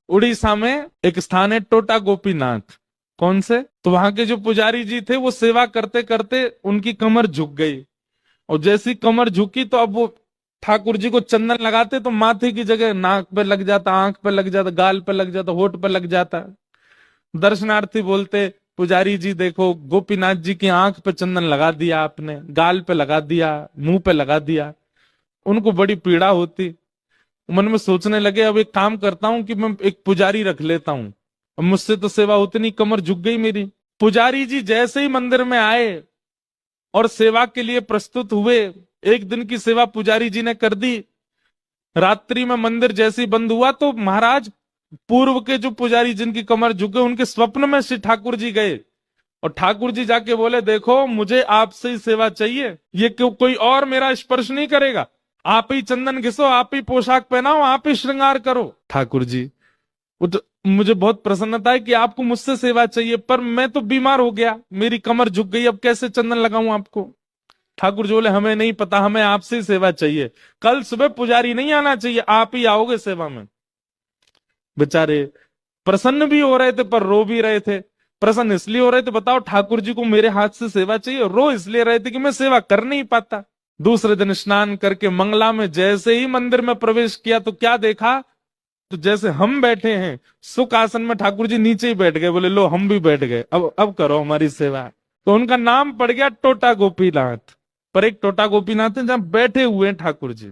उड़ीसा में एक स्थान है टोटा गोपीनाथ। कौन से? तो वहां के जो पुजारी जी थे वो सेवा करते करते उनकी कमर झुक गई, और जैसी कमर झुकी तो अब वो ठाकुर जी को चंदन लगाते तो माथे की जगह नाक पे लग जाता, आंख पे लग जाता, गाल पे लग जाता, होठ पे लग जाता। दर्शनार्थी बोलते, पुजारी जी देखो, गोपीनाथ जी की आंख पे चंदन लगा दिया आपने, गाल पे लगा दिया, मुंह पे लगा दिया। उनको बड़ी पीड़ा होती। मन में सोचने लगे अब एक काम करता हूं कि मैं एक पुजारी रख लेता हूं, अब मुझसे तो सेवा होती नहीं, कमर झुक गई मेरी। पुजारी जी जैसे ही मंदिर में आए और सेवा के लिए प्रस्तुत हुए, एक दिन की सेवा पुजारी जी ने कर दी। रात्रि में मंदिर जैसे ही बंद हुआ तो महाराज, पूर्व के जो पुजारी जिनकी कमर झुक गई, उनके स्वप्न में श्री ठाकुर जी गए, और ठाकुर जी जाके बोले, देखो मुझे आपसे ही सेवा चाहिए, ये क्यों कोई और मेरा स्पर्श नहीं करेगा, आप ही चंदन घिसो, आप ही पोशाक पहनाओ, आप ही श्रृंगार करो। ठाकुर जी, वो तो मुझे बहुत प्रसन्नता है कि आपको मुझसे सेवा चाहिए, पर मैं तो बीमार हो गया, मेरी कमर झुक गई, अब कैसे चंदन लगाऊं आपको। ठाकुर जी बोले, हमें नहीं पता, हमें आपसे ही सेवा चाहिए, कल सुबह पुजारी नहीं आना चाहिए, आप ही आओगे सेवा में। बेचारे प्रसन्न भी हो रहे थे पर रो भी रहे थे। प्रसन्न इसलिए हो रहे थे, बताओ ठाकुर जी को मेरे हाथ से सेवा चाहिए, रो इसलिए रहे थे कि मैं सेवा कर नहीं पाता। दूसरे दिन स्नान करके मंगला में जैसे ही मंदिर में प्रवेश किया तो क्या देखा, तो जैसे हम बैठे हैं सुख आसन में, ठाकुर जी नीचे ही बैठ गए, बोले लो हम भी बैठ गए, अब करो हमारी सेवा। तो उनका नाम पड़ गया टोटा गोपीनाथ। पर एक टोटा गोपीनाथ है जहां बैठे हुए हैं ठाकुर जी।